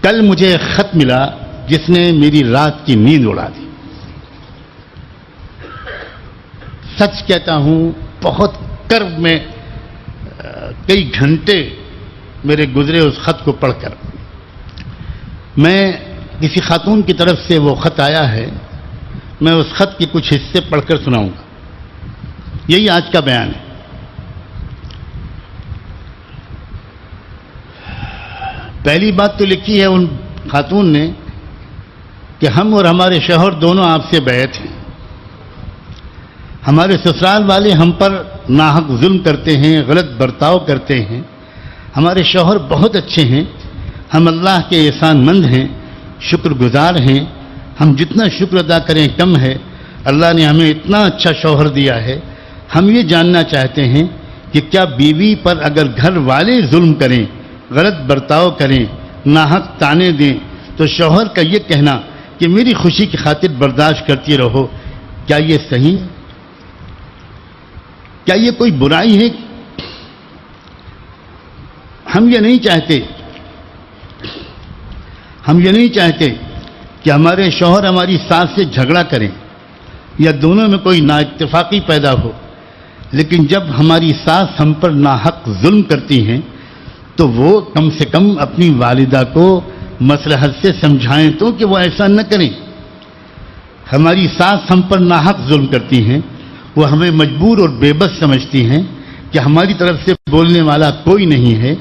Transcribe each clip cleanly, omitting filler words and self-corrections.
کل مجھے ایک خط ملا جس نے میری رات کی نیند اڑا دی. سچ کہتا ہوں بہت کرب میں کئی گھنٹے میرے گزرے اس خط کو پڑھ کر. میں کسی خاتون کی طرف سے وہ خط آیا ہے، میں اس خط کے کچھ حصے پڑھ کر سناؤں گا. یہی آج کا بیان ہے. پہلی بات تو لکھی ہے ان خاتون نے کہ ہم اور ہمارے شوہر دونوں آپ سے بیعت ہیں. ہمارے سسرال والے ہم پر ناحق ظلم کرتے ہیں، غلط برتاؤ کرتے ہیں. ہمارے شوہر بہت اچھے ہیں، ہم اللہ کے احسان مند ہیں، شکر گزار ہیں. ہم جتنا شکر ادا کریں کم ہے. اللہ نے ہمیں اتنا اچھا شوہر دیا ہے. ہم یہ جاننا چاہتے ہیں کہ کیا بیوی پر اگر گھر والے ظلم کریں، غلط برتاؤ کریں، ناحق تانے دیں، تو شوہر کا یہ کہنا کہ میری خوشی کی خاطر برداشت کرتی رہو، کیا یہ صحیح ہے؟ کیا یہ کوئی برائی ہے؟ ہم یہ نہیں چاہتے کہ ہمارے شوہر ہماری ساس سے جھگڑا کریں یا دونوں میں کوئی نااتفاقی پیدا ہو. لیکن جب ہماری ساس ہم پر ناحق ظلم کرتی ہیں تو وہ کم سے کم اپنی والدہ کو مصلحت سے سمجھائیں تو کہ وہ ایسا نہ کریں. ہماری ساس ہم پر ناحق ظلم کرتی ہیں، وہ ہمیں مجبور اور بے بس سمجھتی ہیں کہ ہماری طرف سے بولنے والا کوئی نہیں ہے.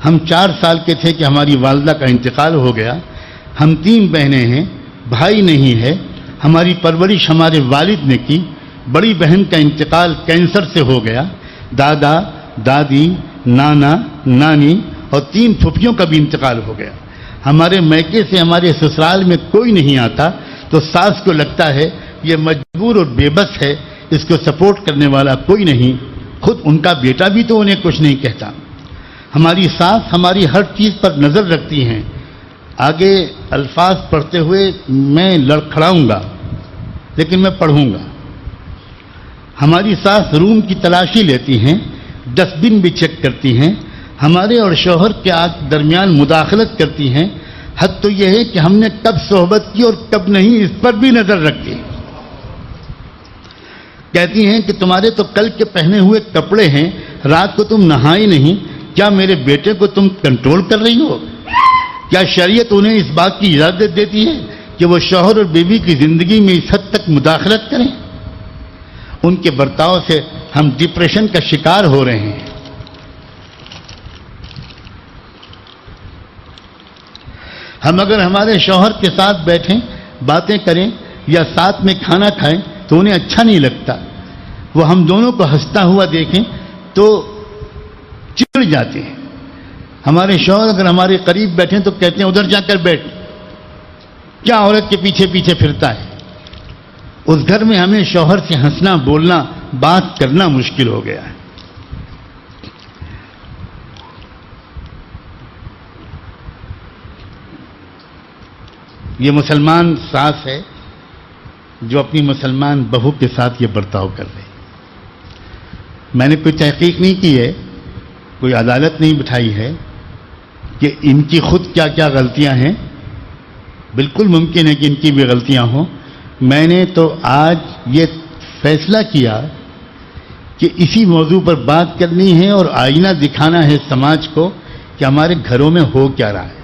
ہم 4 سال کے تھے کہ ہماری والدہ کا انتقال ہو گیا. ہم 3 بہنیں ہیں، بھائی نہیں ہے. ہماری پرورش ہمارے والد نے کی. بڑی بہن کا انتقال کینسر سے ہو گیا. دادا، دادی، نانا، نانی اور 3 پھوپھیوں کا بھی انتقال ہو گیا. ہمارے میکے سے ہمارے سسرال میں کوئی نہیں آتا تو ساس کو لگتا ہے یہ مجبور اور بے بس ہے، اس کو سپورٹ کرنے والا کوئی نہیں. خود ان کا بیٹا بھی تو انہیں کچھ نہیں کہتا. ہماری ساس ہماری ہر چیز پر نظر رکھتی ہیں. آگے الفاظ پڑھتے ہوئے میں لڑکھڑاؤں گا لیکن میں پڑھوں گا. ہماری ساس روم کی تلاشی لیتی ہیں، ڈسٹ بن بھی چیک کرتی ہیں، ہمارے اور شوہر کے درمیان مداخلت کرتی ہیں. حد تو یہ ہے کہ ہم نے کب صحبت کی اور کب نہیں اس پر بھی نظر رکھتی. کہتی ہیں کہ تمہارے تو کل کے پہنے ہوئے کپڑے ہیں، رات کو تم نہائی نہیں، کیا میرے بیٹے کو تم کنٹرول کر رہی ہو؟ کیا شریعت انہیں اس بات کی اجازت دیتی ہے کہ وہ شوہر اور بیوی کی زندگی میں اس حد تک مداخلت کریں؟ ان کے برتاؤ سے ہم ڈپریشن کا شکار ہو رہے ہیں. ہم اگر ہمارے شوہر کے ساتھ بیٹھیں، باتیں کریں یا ساتھ میں کھانا کھائیں تو انہیں اچھا نہیں لگتا. وہ ہم دونوں کو ہنستا ہوا دیکھیں تو چڑ جاتے ہیں. ہمارے شوہر اگر ہمارے قریب بیٹھیں تو کہتے ہیں ادھر جا کر بیٹھ، کیا عورت کے پیچھے پیچھے پھرتا ہے. اس گھر میں ہمیں شوہر سے ہنسنا، بولنا، بات کرنا مشکل ہو گیا ہے. یہ مسلمان ساس ہے جو اپنی مسلمان بہو کے ساتھ یہ برتاؤ کر رہی. میں نے کوئی تحقیق نہیں کی ہے، کوئی عدالت نہیں بٹھائی ہے کہ ان کی خود کیا کیا غلطیاں ہیں. بالکل ممکن ہے کہ ان کی بھی غلطیاں ہوں. میں نے تو آج یہ فیصلہ کیا کہ اسی موضوع پر بات کرنی ہے اور آئینہ دکھانا ہے سماج کو کہ ہمارے گھروں میں ہو کیا رہا ہے.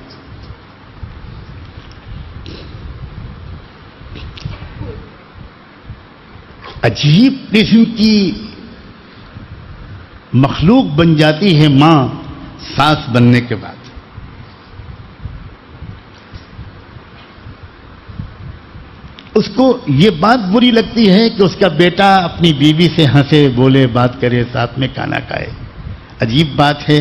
عجیب قسم کی مخلوق بن جاتی ہے ماں ساس بننے کے بعد. اس کو یہ بات بری لگتی ہے کہ اس کا بیٹا اپنی بیوی سے ہنسے، بولے، بات کرے، ساتھ میں کھانا کھائے. عجیب بات ہے.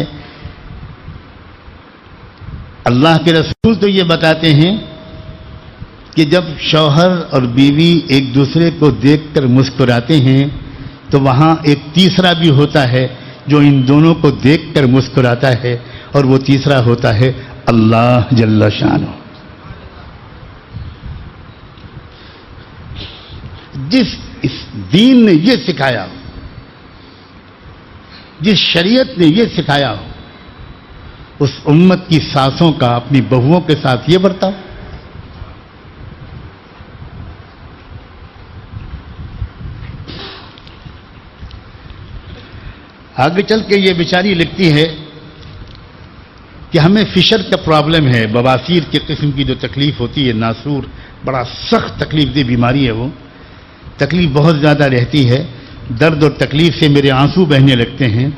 اللہ کے رسول تو یہ بتاتے ہیں کہ جب شوہر اور بیوی ایک دوسرے کو دیکھ کر مسکراتے ہیں تو وہاں ایک تیسرا بھی ہوتا ہے جو ان دونوں کو دیکھ کر مسکراتا ہے، اور وہ تیسرا ہوتا ہے اللہ جل شانہ. جس اس دین نے یہ سکھایا ہو، جس شریعت نے یہ سکھایا ہو، اس امت کی ساسوں کا اپنی بہوؤں کے ساتھ یہ برتاؤ. آگے چل کے یہ بیچاری لکھتی ہے کہ ہمیں فشر کا پرابلم ہے، بواسیر کی قسم کی جو تکلیف ہوتی ہے، ناسور، بڑا سخت تکلیف دہ بیماری ہے، وہ تکلیف بہت زیادہ رہتی ہے. درد اور تکلیف سے میرے آنسو بہنے لگتے ہیں،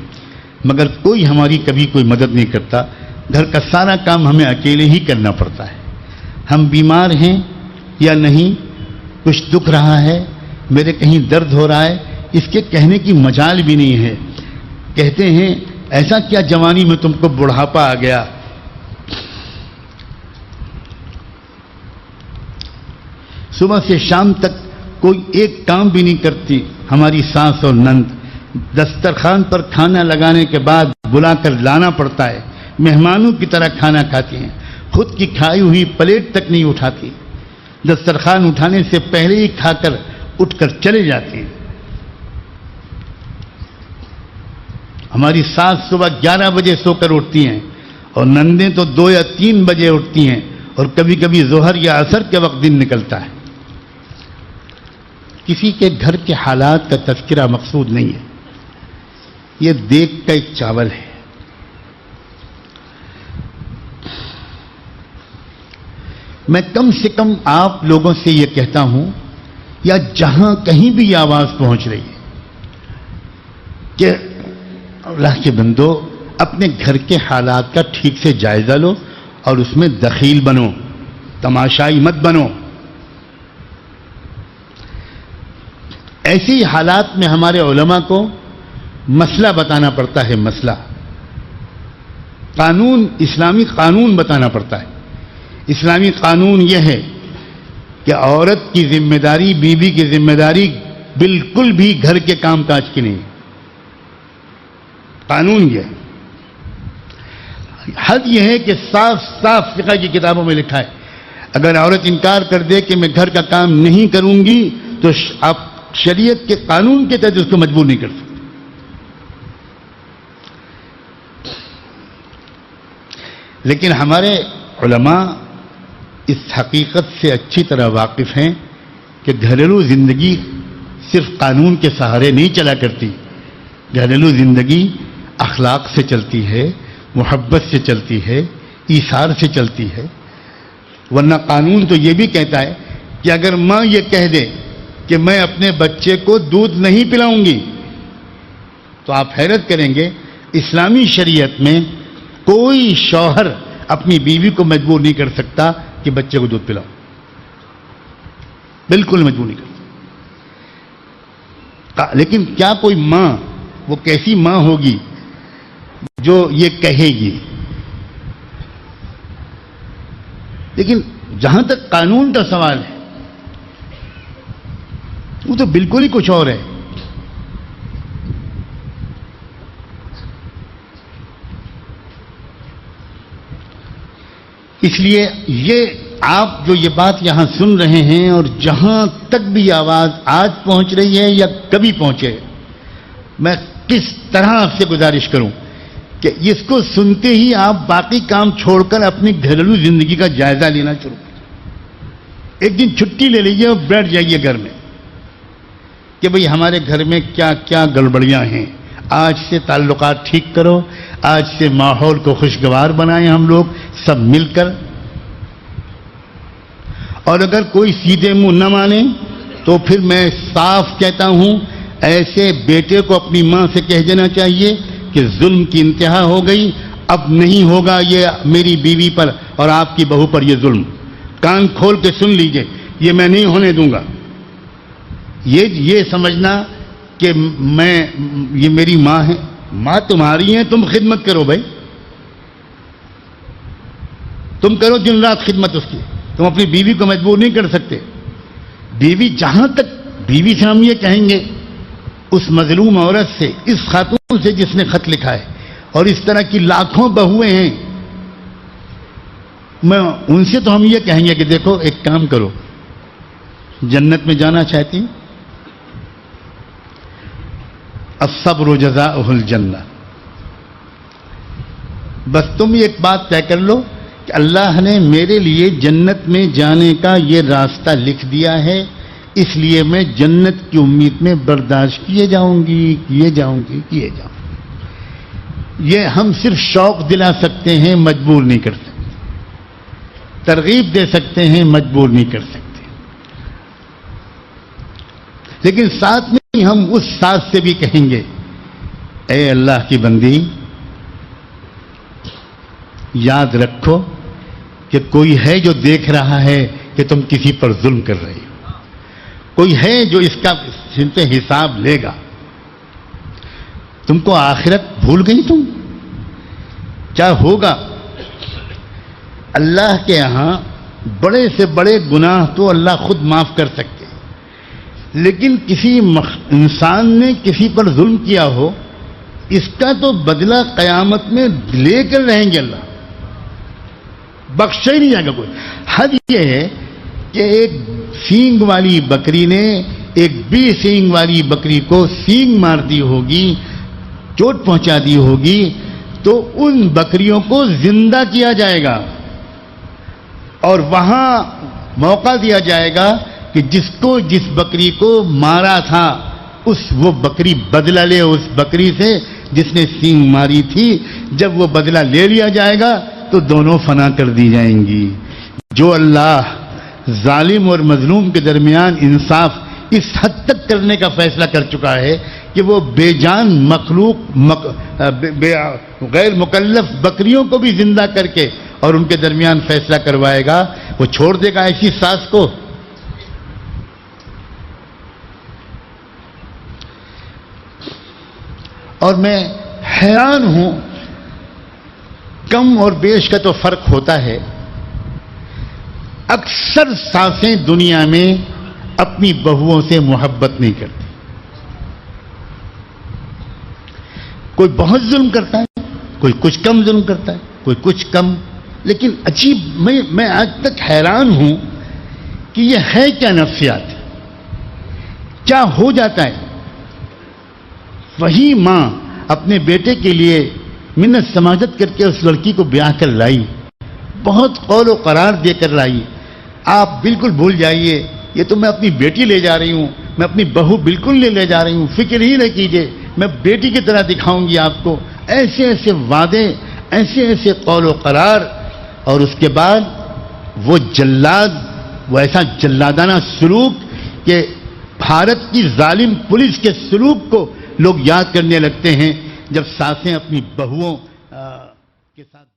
مگر کوئی ہماری کبھی کوئی مدد نہیں کرتا. گھر کا سارا کام ہمیں اکیلے ہی کرنا پڑتا ہے. ہم بیمار ہیں یا نہیں، کچھ دکھ رہا ہے، میرے کہیں درد ہو رہا ہے، اس کے کہنے کی مجال بھی نہیں ہے. کہتے ہیں ایسا کیا جوانی میں تم کو بڑھاپا آ گیا. صبح سے شام تک کوئی ایک کام بھی نہیں کرتی ہماری ساس اور نند. دسترخوان پر کھانا لگانے کے بعد بلا کر لانا پڑتا ہے. مہمانوں کی طرح کھانا کھاتی ہیں، خود کی کھائی ہوئی پلیٹ تک نہیں اٹھاتی. دسترخوان اٹھانے سے پہلے ہی کھا کر اٹھ کر چلے جاتی ہیں. ہماری ساس صبح 11 بجے سو کر اٹھتی ہیں اور نندیں تو 2 یا 3 بجے اٹھتی ہیں، اور کبھی کبھی ظہر یا عصر کے وقت دن نکلتا ہے. کسی کے گھر کے حالات کا تذکرہ مقصود نہیں ہے، یہ دیکھ کا ایک چاول ہے. میں کم سے کم آپ لوگوں سے یہ کہتا ہوں، یا جہاں کہیں بھی یہ آواز پہنچ رہی ہے، کہ اللہ کے بندو اپنے گھر کے حالات کا ٹھیک سے جائزہ لو اور اس میں دخیل بنو، تماشائی مت بنو. ایسی حالات میں ہمارے علماء کو مسئلہ بتانا پڑتا ہے. مسئلہ قانون، اسلامی قانون بتانا پڑتا ہے. اسلامی قانون یہ ہے کہ عورت کی ذمہ داری، بیوی کی ذمہ داری بالکل بھی گھر کے کام کاج کی نہیں. قانون یہ ہے. حد یہ ہے کہ صاف صاف فقہ کی کتابوں میں لکھا ہے، اگر عورت انکار کر دے کہ میں گھر کا کام نہیں کروں گی تو آپ شریعت کے قانون کے تحت اس کو مجبور نہیں کر سکتے. لیکن ہمارے علماء اس حقیقت سے اچھی طرح واقف ہیں کہ گھریلو زندگی صرف قانون کے سہارے نہیں چلا کرتی. گھریلو زندگی اخلاق سے چلتی ہے، محبت سے چلتی ہے، ایثار سے چلتی ہے. ورنہ قانون تو یہ بھی کہتا ہے کہ اگر ماں یہ کہہ دے کہ میں اپنے بچے کو دودھ نہیں پلاؤں گی، تو آپ حیرت کریں گے اسلامی شریعت میں کوئی شوہر اپنی بیوی کو مجبور نہیں کر سکتا کہ بچے کو دودھ پلاؤ. بالکل مجبور نہیں کر سکتا. لیکن کیا کوئی ماں، وہ کیسی ماں ہوگی جو یہ کہے گی؟ لیکن جہاں تک قانون کا سوال ہے، وہ تو بالکل ہی کچھ اور ہے. اس لیے یہ آپ جو یہ بات یہاں سن رہے ہیں اور جہاں تک بھی آواز آج پہنچ رہی ہے یا کبھی پہنچے، میں کس طرح آپ سے گزارش کروں کہ اس کو سنتے ہی آپ باقی کام چھوڑ کر اپنی گھریلو زندگی کا جائزہ لینا شروع کریں. ایک دن چھٹی لے لیجیے اور بیٹھ جائیے گھر میں کہ بھئی ہمارے گھر میں کیا کیا گڑبڑیاں ہیں، آج سے تعلقات ٹھیک کرو، آج سے ماحول کو خوشگوار بنائیں ہم لوگ سب مل کر. اور اگر کوئی سیدھے منہ نہ مانے تو پھر میں صاف کہتا ہوں، ایسے بیٹے کو اپنی ماں سے کہہ دینا چاہیے کہ ظلم کی انتہا ہو گئی، اب نہیں ہوگا یہ میری بیوی پر اور آپ کی بہو پر یہ ظلم. کان کھول کے سن لیجئے، یہ میں نہیں ہونے دوں گا. یہ سمجھنا کہ یہ میری ماں ہے، ماں تمہاری ہے، تم خدمت کرو بھائی، تم کرو دن رات خدمت اس کی. تم اپنی بیوی کو مجبور نہیں کر سکتے. بیوی، جہاں تک بیوی سے ہم یہ کہیں گے، اس مظلوم عورت سے، اس خاتون سے جس نے خط لکھا ہے، اور اس طرح کی لاکھوں بہویں ہیں، میں ان سے تو ہم یہ کہیں گے کہ دیکھو ایک کام کرو، جنت میں جانا چاہتی ہوں، الصبر جزاؤہ الجنہ. بس تم ایک بات طے کر لو کہ اللہ نے میرے لیے جنت میں جانے کا یہ راستہ لکھ دیا ہے، اس لیے میں جنت کی امید میں برداشت کیے جاؤں گی۔ یہ ہم صرف شوق دلا سکتے ہیں، مجبور نہیں کر سکتے، ترغیب دے سکتے ہیں، مجبور نہیں کر سکتے۔ لیکن ساتھ میں ہم اس ساتھ سے بھی کہیں گے، اے اللہ کی بندی، یاد رکھو کہ کوئی ہے جو دیکھ رہا ہے کہ تم کسی پر ظلم کر رہی ہو، کوئی ہے جو اس کا حساب لے گا۔ تم کو آخرت بھول گئی؟ تم کیا ہوگا؟ اللہ کے ہاں بڑے سے بڑے گناہ تو اللہ خود معاف کر سکتے، لیکن کسی انسان نے کسی پر ظلم کیا ہو، اس کا تو بدلہ قیامت میں لے کر رہیں گے اللہ، بخشا ہی نہیں جائے گا کوئی۔ حد یہ ہے کہ ایک سینگ والی بکری نے ایک بے سینگ والی بکری کو سینگ مار دی ہوگی، چوٹ پہنچا دی ہوگی، تو ان بکریوں کو زندہ کیا جائے گا اور وہاں موقع دیا جائے گا کہ جس بکری کو مارا تھا وہ بکری بدلہ لے اس بکری سے جس نے سینگ ماری تھی۔ جب وہ بدلہ لے لیا جائے گا تو دونوں فنا کر دی جائیں گی۔ جو اللہ ظالم اور مظلوم کے درمیان انصاف اس حد تک کرنے کا فیصلہ کر چکا ہے کہ وہ بے جان مخلوق غیر مکلف بکریوں کو بھی زندہ کر کے اور ان کے درمیان فیصلہ کروائے گا، وہ چھوڑ دے گا ایسی ساز کو؟ اور میں حیران ہوں، کم اور بیش کا تو فرق ہوتا ہے، اکثر ساسیں دنیا میں اپنی بہوؤں سے محبت نہیں کرتی۔ کوئی بہت ظلم کرتا ہے، کوئی کچھ کم ظلم کرتا ہے، کوئی کچھ کم، لیکن عجیب، میں آج تک حیران ہوں کہ یہ ہے کیا نفسیات، کیا ہو جاتا ہے؟ وہی ماں اپنے بیٹے کے لیے منت سماجت کر کے اس لڑکی کو بیاہ کر لائی، بہت قول و قرار دے کر لائی۔ آپ بالکل بھول جائیے، یہ تو میں اپنی بیٹی لے جا رہی ہوں، میں اپنی بہو بالکل نہیں لے جا رہی ہوں، فکر ہی نہ کیجیے، میں بیٹی کی طرح دکھاؤں گی آپ کو۔ ایسے ایسے وعدے، ایسے ایسے قول و قرار، اور اس کے بعد وہ جلاد، وہ ایسا جلادانہ سلوک کہ بھارت کی ظالم پولیس کے سلوک کو لوگ یاد کرنے لگتے ہیں جب ساسیں اپنی بہوؤں کے ساتھ